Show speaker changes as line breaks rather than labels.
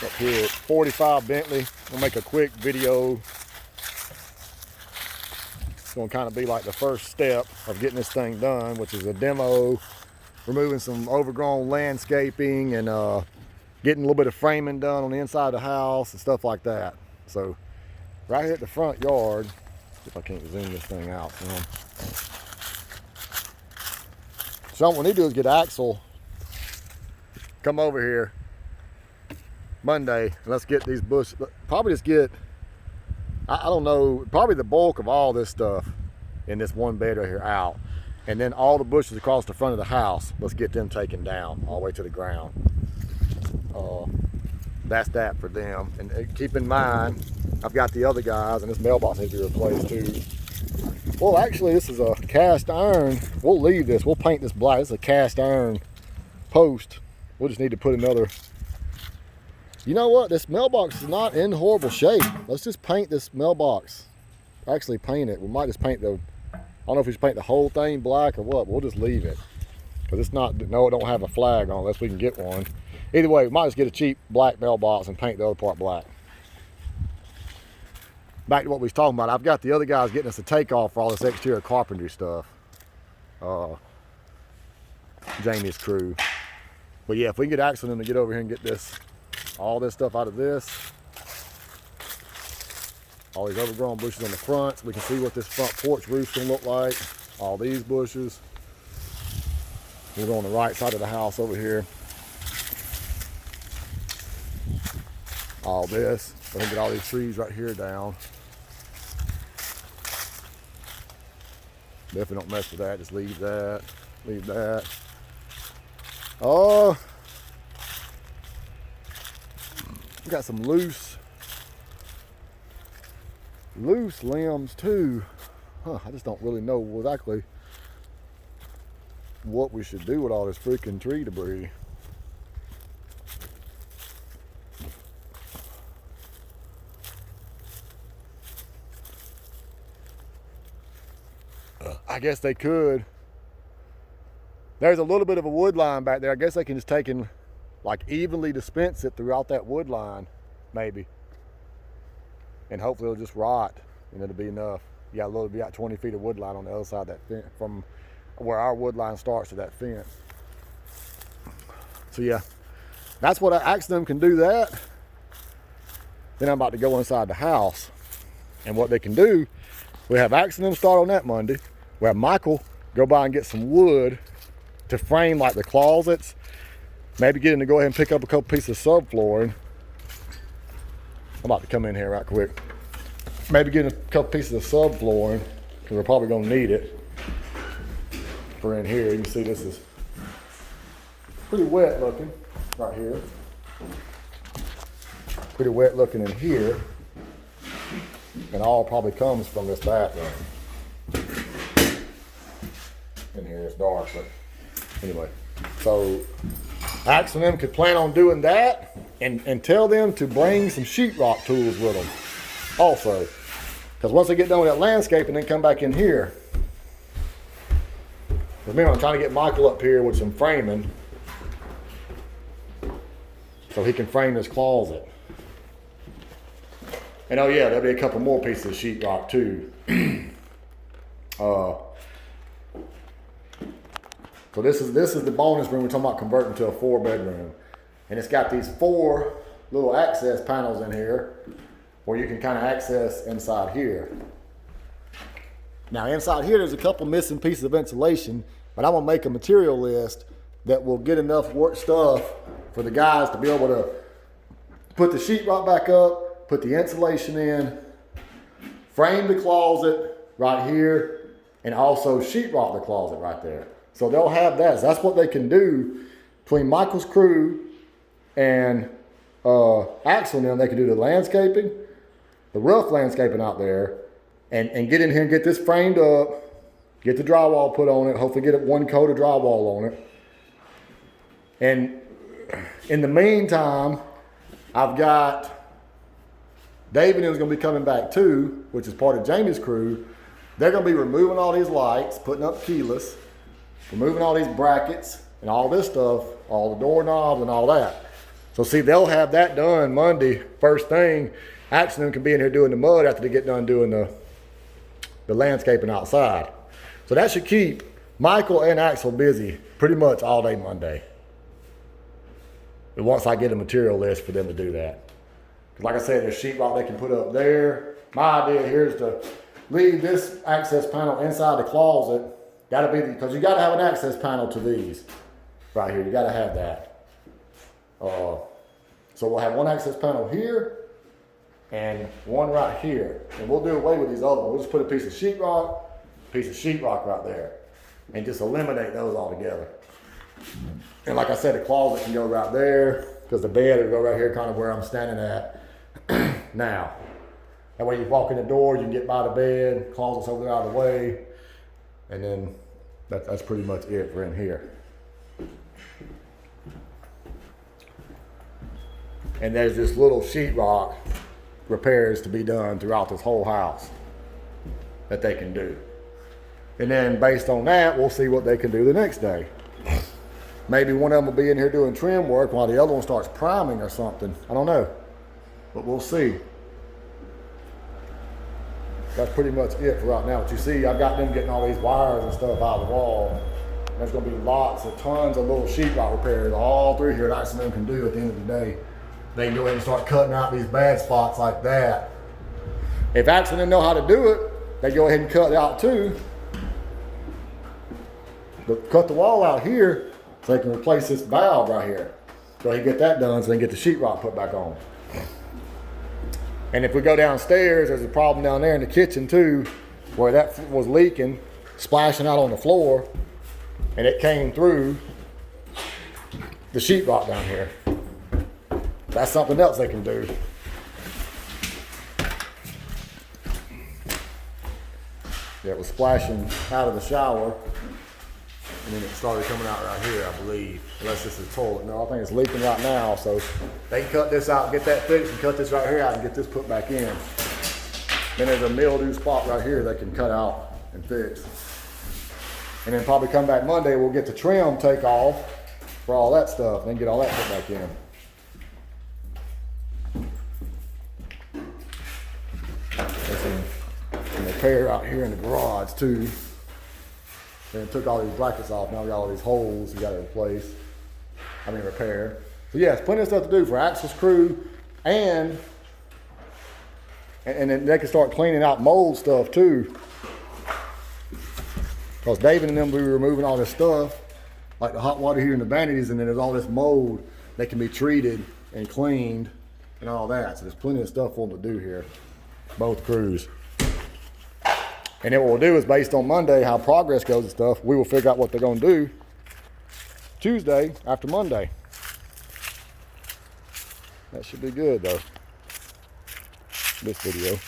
Up here at 45 Bentley. We'll make a quick video. It's gonna kind of be like the first step of getting this thing done, which is a demo, removing some overgrown landscaping and getting a little bit of framing done on the inside of the house and stuff like that. So right here at the front yard, see if I can't zoom this thing out. So what we need to do is get Axel, come over here Monday, and let's get these bushes, probably just get, I don't know, probably the bulk of all this stuff in this one bed right here out. And then all the bushes across the front of the house, let's get them taken down all the way to the ground. That's that for them. And keep in mind, I've got the other guys, and this mailbox needs to be replaced too. Well, actually, this is a cast iron. We'll leave this. We'll paint this black. This is a cast iron post. We'll just need to put another. You know what? This mailbox is not in horrible shape. Let's just paint this mailbox. Actually, paint it. We might just paint the. I don't know if we should paint the whole thing black or what. We'll just leave it because it's not. No, it don't have a flag on unless we can get one. Either way, we might just get a cheap black mailbox and paint the other part black. Back to what we was talking about, I've got the other guys getting us a takeoff for all this exterior carpentry stuff. Jamie's crew. But yeah, if we can get Axel and them to get over here and get this, all this stuff out of this, all these overgrown bushes on the front, so we can see what this front porch roof's gonna look like. All these bushes. We'll go on the right side of the house over here. All this. So we can get all these trees right here down. Definitely don't mess with that. Just leave that. Leave that. Oh, we got some loose limbs too. I just don't really know exactly what we should do with all this freaking tree debris. I guess they could. There's a little bit of a wood line back there. I guess they can just take and like evenly dispense it throughout that wood line, maybe. And hopefully it'll just rot and it'll be enough. You got a little, be got 20 feet of wood line on the other side of that fence, from where our wood line starts to that fence. So yeah, that's what I asked them can do that. Then I'm about to go inside the house. And what they can do, we have Axe and them start on that Monday. We have Michael go by and get some wood to frame like the closets. Maybe get him to go ahead and pick up a couple pieces of subflooring. I'm about to come in here right quick. Maybe get a couple pieces of subflooring because we're probably gonna need it for in here. You can see this is pretty wet looking right here. Pretty wet looking in here. And all probably comes from this bathroom. In here it's dark, but anyway. So Axe and them could plan on doing that and tell them to bring some sheetrock tools with them also. Because once they get done with that landscape and then come back in here. Remember, I'm trying to get Michael up here with some framing so he can frame this closet. And oh yeah, there'll be a couple more pieces of sheetrock too. So this is the bonus room we're talking about converting to a 4-bedroom. And it's got these 4 little access panels in here where you can kind of access inside here. Now inside here there's a couple missing pieces of insulation, but I'm gonna make a material list that will get enough work stuff for the guys to be able to put the sheetrock back up, put the insulation in, frame the closet right here, and also sheetrock the closet right there. So they'll have that. So that's what they can do between Michael's crew and Axel and them. They can do the landscaping, the rough landscaping out there, and get in here and get this framed up, get the drywall put on it, hopefully get one coat of drywall on it. And in the meantime, I've got David is going to be coming back too, which is part of Jamie's crew. They're going to be removing all these lights, putting up keyless, removing all these brackets and all this stuff, all the doorknobs and all that. So see, they'll have that done Monday, first thing. Axel and them can be in here doing the mud after they get done doing the landscaping outside. So that should keep Michael and Axel busy pretty much all day Monday. But once I get a material list for them to do that. Like I said, there's sheetrock they can put up there. My idea here is to leave this access panel inside the closet. Gotta be, because you gotta have an access panel to these right here. You gotta have that. So we'll have one access panel here and one right here. And we'll do away with these other ones. We'll just put a piece of sheetrock right there, and just eliminate those altogether. And like I said, the closet can go right there, because the bed will go right here, kind of where I'm standing at now. That way you walk in the door, you can get by the bed, closet's over there out of the way, and then that's pretty much it for in here. And there's just little sheetrock repairs to be done throughout this whole house that they can do. And then based on that, we'll see what they can do the next day. Maybe one of them will be in here doing trim work while the other one starts priming or something. I don't know, but we'll see. That's pretty much it for right now. But you see, I've got them getting all these wires and stuff out of the wall. There's gonna be tons of little sheetrock repairs all through here that Axel and them can do at the end of the day. They can go ahead and start cutting out these bad spots like that. If Axel and them know how to do it, they go ahead and cut it out too. But cut the wall out here so they can replace this valve right here. So they get that done so they can get the sheetrock put back on. And if we go downstairs, there's a problem down there in the kitchen too, where that was leaking, splashing out on the floor, and it came through the sheetrock down here. That's something else they can do. Yeah, it was splashing out of the shower, and then it started coming out right here, I believe. Unless this is a toilet. No, I think it's leaking right now, so they can cut this out and get that fixed, and cut this right here out and get this put back in. Then there's a mildew spot right here they can cut out and fix. And then probably come back Monday, we'll get the trim take off for all that stuff, and then get all that put back in. There's some repair out here in the garage too. Then took all these brackets off. Now we got all these holes we got to repair. So yes, plenty of stuff to do for Axel's crew, and then they can start cleaning out mold stuff too. Because David and them will be removing all this stuff, like the hot water heater and the vanities, and then there's all this mold that can be treated and cleaned and all that. So there's plenty of stuff for them to do here, both crews. And then what we'll do is, based on Monday, how progress goes and stuff, we will figure out what they're gonna do Tuesday after Monday. That should be good though, this video.